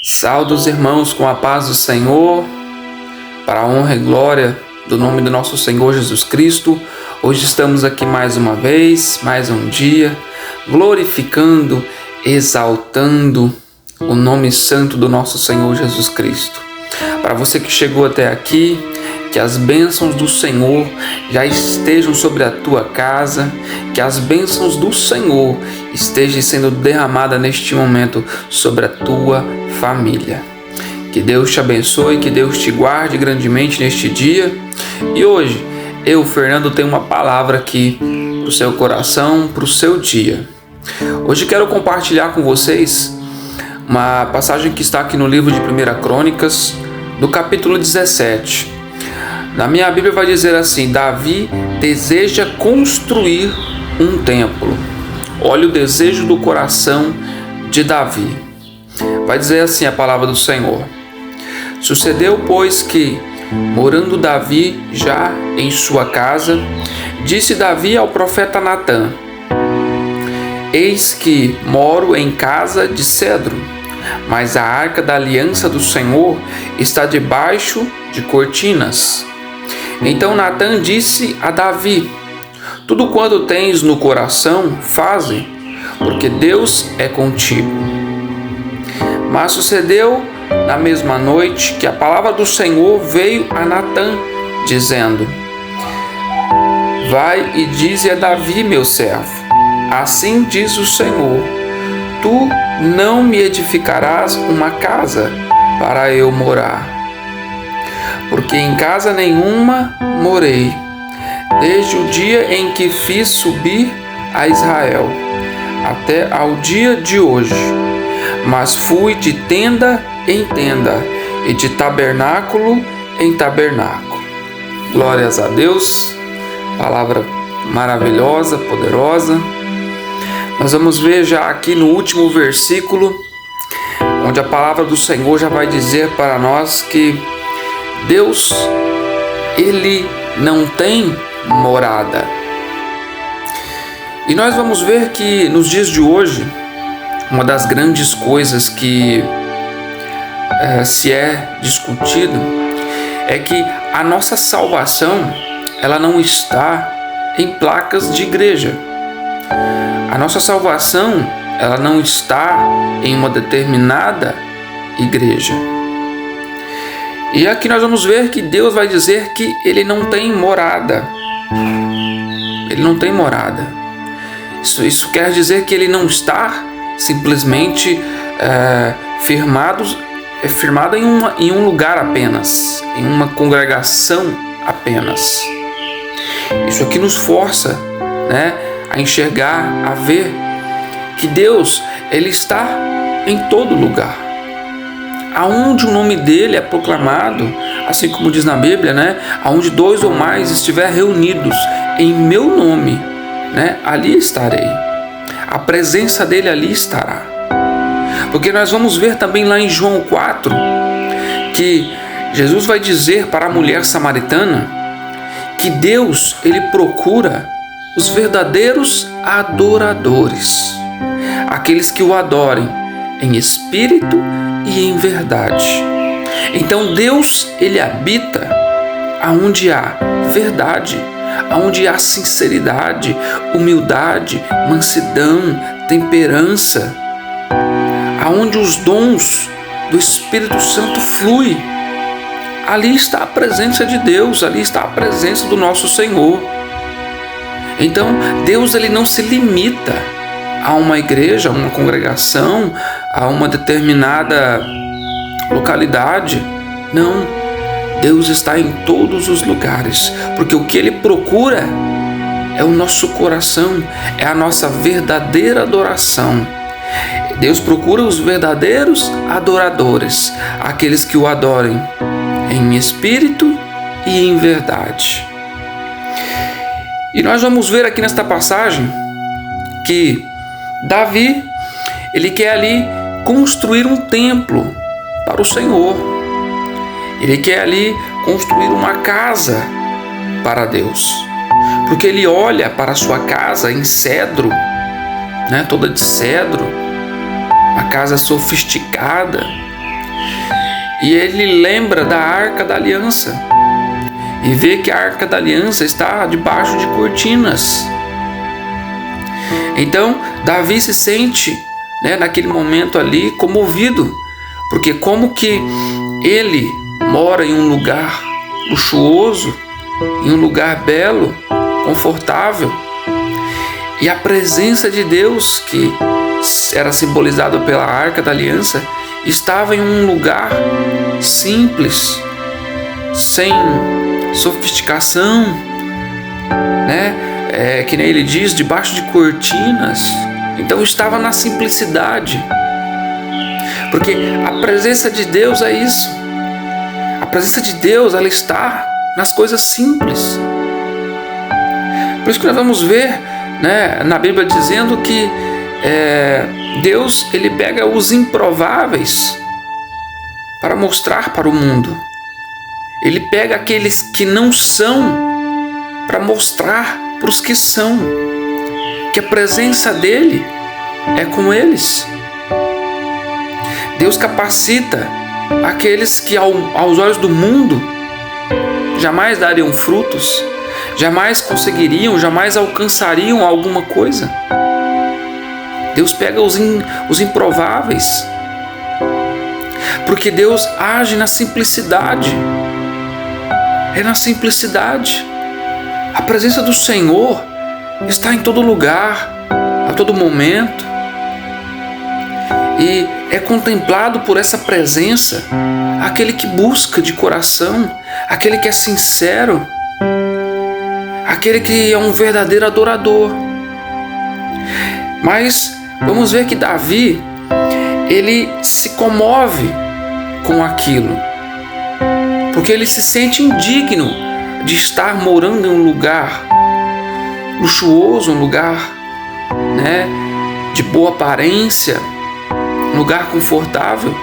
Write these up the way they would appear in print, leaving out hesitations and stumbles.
Saúde os irmãos com a paz do Senhor, para a honra e glória do nome do nosso Senhor Jesus Cristo. Hoje estamos aqui mais uma vez, mais um dia, glorificando, exaltando o nome santo do nosso Senhor Jesus Cristo. Para você que chegou até aqui, que as bênçãos do Senhor já estejam sobre a tua casa, que as bênçãos do Senhor estejam sendo derramadas neste momento sobre a tua família. Que Deus te abençoe, que Deus te guarde grandemente neste dia. E hoje, eu, Fernando, tenho uma palavra aqui para o seu coração, para o seu dia. Hoje quero compartilhar com vocês uma passagem que está aqui no livro de 1 Crônicas, do capítulo 17. Na minha Bíblia vai dizer assim: Davi deseja construir um templo. Olha o desejo do coração de Davi. Vai dizer assim a palavra do Senhor: Sucedeu, pois, que, morando Davi já em sua casa, disse Davi ao profeta Natã: Eis que moro em casa de cedro, mas a arca da aliança do Senhor está debaixo de cortinas. Então Natã disse a Davi: Tudo quanto tens no coração, faze, porque Deus é contigo. Mas sucedeu na mesma noite que a palavra do Senhor veio a Natã, dizendo: Vai e dize a Davi, meu servo: Assim diz o Senhor: Tu não me edificarás uma casa para eu morar, porque em casa nenhuma morei, desde o dia em que fiz subir a Israel, até ao dia de hoje. Mas fui de tenda em tenda, e de tabernáculo em tabernáculo. Glórias a Deus, palavra maravilhosa, poderosa. Nós vamos ver já aqui no último versículo, onde a palavra do Senhor já vai dizer para nós que Deus, Ele não tem morada. E nós vamos ver que nos dias de hoje, uma das grandes coisas que se é discutido é que a nossa salvação, ela não está em placas de igreja. A nossa salvação, ela não está em uma determinada igreja. E aqui nós vamos ver que Deus vai dizer que Ele não tem morada. Ele não tem morada. Isso quer dizer que Ele não está simplesmente firmado em um lugar apenas, em uma congregação apenas. Isso aqui nos força, a enxergar, a ver que Deus, Ele está em todo lugar. Aonde o nome dele é proclamado, assim como diz na Bíblia, aonde 2 ou mais estiver reunidos em meu nome, ali estarei. A presença dele ali estará. Porque nós vamos ver também lá em João 4, que Jesus vai dizer para a mulher samaritana que Deus, ele procura os verdadeiros adoradores, aqueles que o adorem em espírito e em verdade. Então Deus, ele habita aonde há verdade, aonde há sinceridade, humildade, mansidão, temperança, aonde os dons do Espírito Santo fluem. Ali está a presença de Deus, ali está a presença do nosso Senhor. Então Deus, ele não se limita a uma igreja, a uma congregação, a uma determinada localidade. Não, Deus está em todos os lugares, porque o que Ele procura é o nosso coração, é a nossa verdadeira adoração. Deus procura os verdadeiros adoradores, aqueles que o adorem em espírito e em verdade. E nós vamos ver aqui nesta passagem que Davi, ele quer ali construir um templo para o Senhor. Ele quer ali construir uma casa para Deus. Porque ele olha para a sua casa em cedro, toda de cedro, uma casa sofisticada, e ele lembra da Arca da Aliança e vê que a Arca da Aliança está debaixo de cortinas. Então Davi se sente, naquele momento ali, comovido, porque como que ele mora em um lugar luxuoso, em um lugar belo, confortável, e a presença de Deus, que era simbolizada pela Arca da Aliança, estava em um lugar simples, sem sofisticação, que nem ele diz, debaixo de cortinas. Então estava na simplicidade, porque a presença de Deus é isso. A presença de Deus, ela está nas coisas simples. Por isso que nós vamos ver, na Bíblia dizendo que Deus, ele pega os improváveis para mostrar para o mundo. Ele pega aqueles que não são para mostrar para os que são, que a presença dele é com eles. Deus capacita aqueles que aos olhos do mundo jamais dariam frutos, jamais conseguiriam, jamais alcançariam alguma coisa. Deus pega os improváveis, porque Deus age na simplicidade. É na simplicidade. A presença do Senhor está em todo lugar, a todo momento. E é contemplado por essa presença aquele que busca de coração, aquele que é sincero, aquele que é um verdadeiro adorador. Mas vamos ver que Davi, ele se comove com aquilo, porque ele se sente indigno de estar morando em um lugar luxuoso, um lugar de boa aparência, um lugar confortável,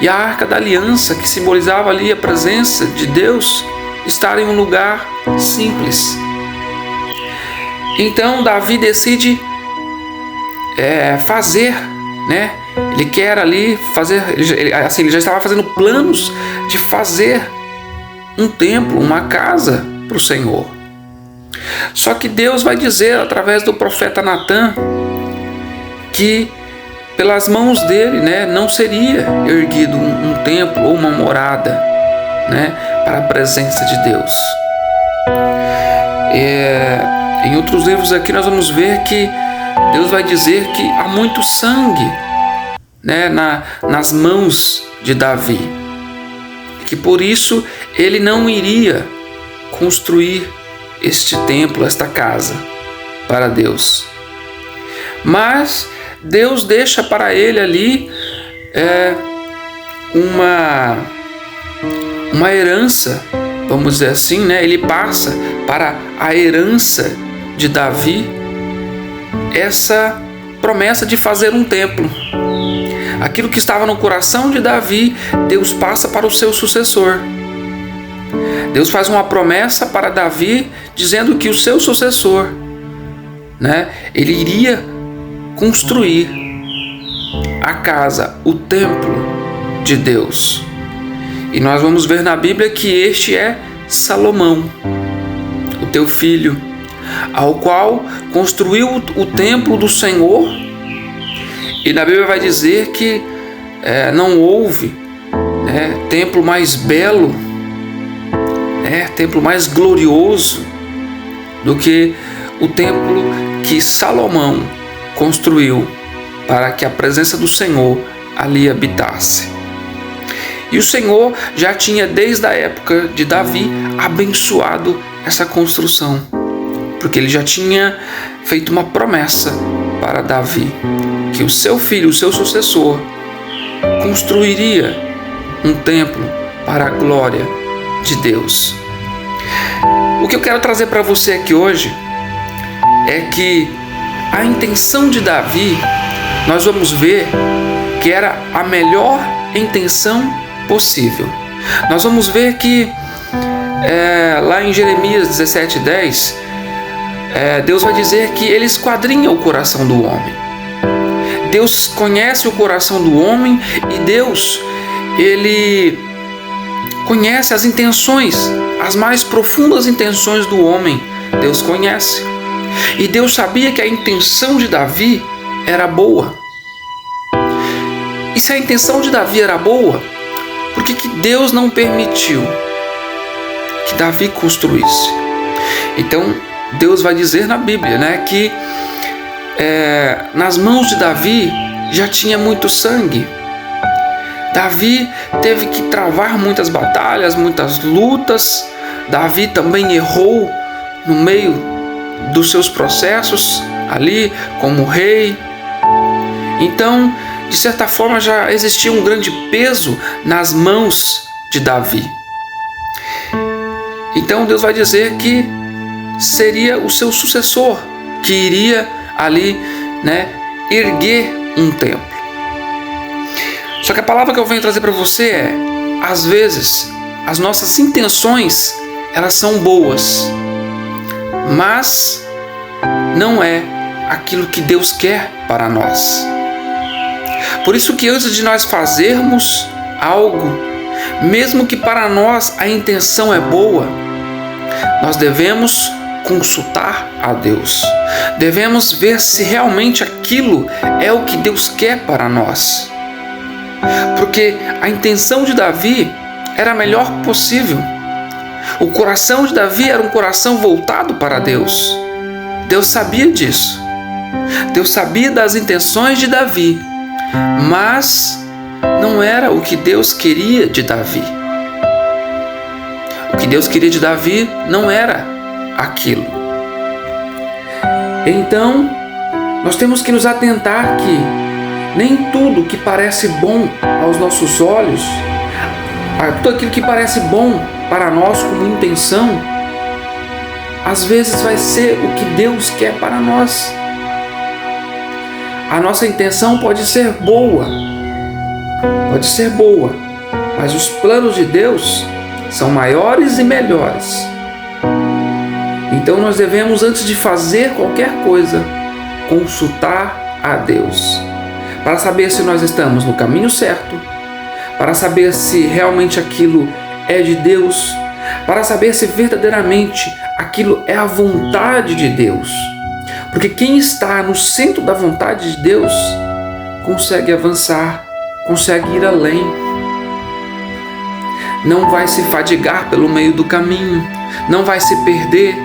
e a Arca da Aliança, que simbolizava ali a presença de Deus, estar em um lugar simples. Então Davi decide fazer, ele quer ali fazer, ele já estava fazendo planos de fazer um templo, uma casa para o Senhor. Só que Deus vai dizer através do profeta Natã que pelas mãos dele, não seria erguido um templo ou uma morada, para a presença de Deus. Em outros livros aqui nós vamos ver que Deus vai dizer que há muito sangue, nas mãos de Davi, que por isso ele não iria construir este templo, esta casa para Deus. Mas Deus deixa para ele ali uma herança, vamos dizer assim, ele passa para a herança de Davi essa promessa de fazer um templo. Aquilo que estava no coração de Davi, Deus passa para o seu sucessor. Deus faz uma promessa para Davi, dizendo que o seu sucessor, ele iria construir a casa, o templo de Deus. E nós vamos ver na Bíblia que este é Salomão, o teu filho, ao qual construiu o templo do Senhor. E na Bíblia vai dizer que não houve templo mais belo, templo mais glorioso do que o templo que Salomão construiu para que a presença do Senhor ali habitasse. E o Senhor já tinha, desde a época de Davi, abençoado essa construção, porque ele já tinha feito uma promessa para Davi, que o seu filho, o seu sucessor, construiria um templo para a glória de Deus. O que eu quero trazer para você aqui hoje é que a intenção de Davi, nós vamos ver que era a melhor intenção possível. Nós vamos ver que lá em Jeremias 17:10, Deus vai dizer que ele esquadrinha o coração do homem. Deus conhece o coração do homem e Deus, ele conhece as intenções, as mais profundas intenções do homem. Deus conhece. E Deus sabia que a intenção de Davi era boa. E se a intenção de Davi era boa, por que Deus não permitiu que Davi construísse? Então, Deus vai dizer na Bíblia, né, que nas mãos de Davi já tinha muito sangue. Davi teve que travar muitas batalhas, muitas lutas. Davi também errou no meio dos seus processos ali como rei. Então, de certa forma, já existia um grande peso nas mãos de Davi. Então Deus vai dizer que seria o seu sucessor que iria ali, né, erguer um templo. Só que a palavra que eu venho trazer para você é: às vezes as nossas intenções, elas são boas, mas não é aquilo que Deus quer para nós. Por isso que antes de nós fazermos algo, mesmo que para nós a intenção é boa, nós devemos consultar a Deus. Devemos ver se realmente aquilo é o que Deus quer para nós. Porque a intenção de Davi era a melhor possível. O coração de Davi era um coração voltado para Deus. Deus sabia disso. Deus sabia das intenções de Davi, mas não era o que Deus queria de Davi. O que Deus queria de Davi não era aquilo. Então, nós temos que nos atentar que nem tudo que parece bom aos nossos olhos, tudo aquilo que parece bom para nós como intenção, às vezes vai ser o que Deus quer para nós. A nossa intenção pode ser boa, mas os planos de Deus são maiores e melhores. Então nós devemos, antes de fazer qualquer coisa, consultar a Deus, para saber se nós estamos no caminho certo, para saber se realmente aquilo é de Deus, para saber se verdadeiramente aquilo é a vontade de Deus. Porque quem está no centro da vontade de Deus consegue avançar, consegue ir além. Não vai se fadigar pelo meio do caminho, não vai se perder.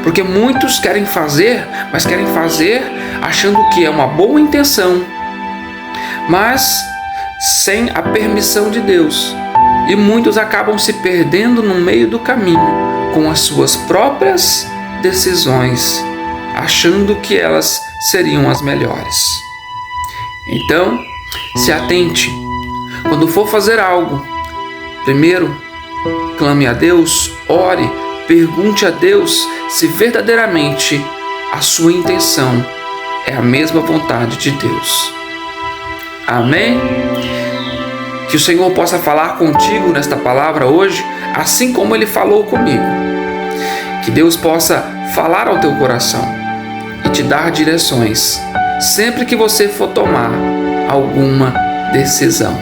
Porque muitos querem fazer, mas querem fazer achando que é uma boa intenção, mas sem a permissão de Deus. E muitos acabam se perdendo no meio do caminho com as suas próprias decisões, achando que elas seriam as melhores. Então, se atente. Quando for fazer algo, primeiro clame a Deus, ore, pergunte a Deus se verdadeiramente a sua intenção é a mesma vontade de Deus. Amém? Que o Senhor possa falar contigo nesta palavra hoje, assim como Ele falou comigo. Que Deus possa falar ao teu coração e te dar direções sempre que você for tomar alguma decisão.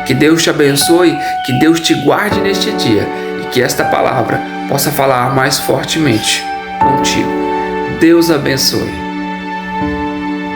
Que Deus te abençoe, que Deus te guarde neste dia e que esta palavra possa falar mais fortemente contigo. Deus abençoe.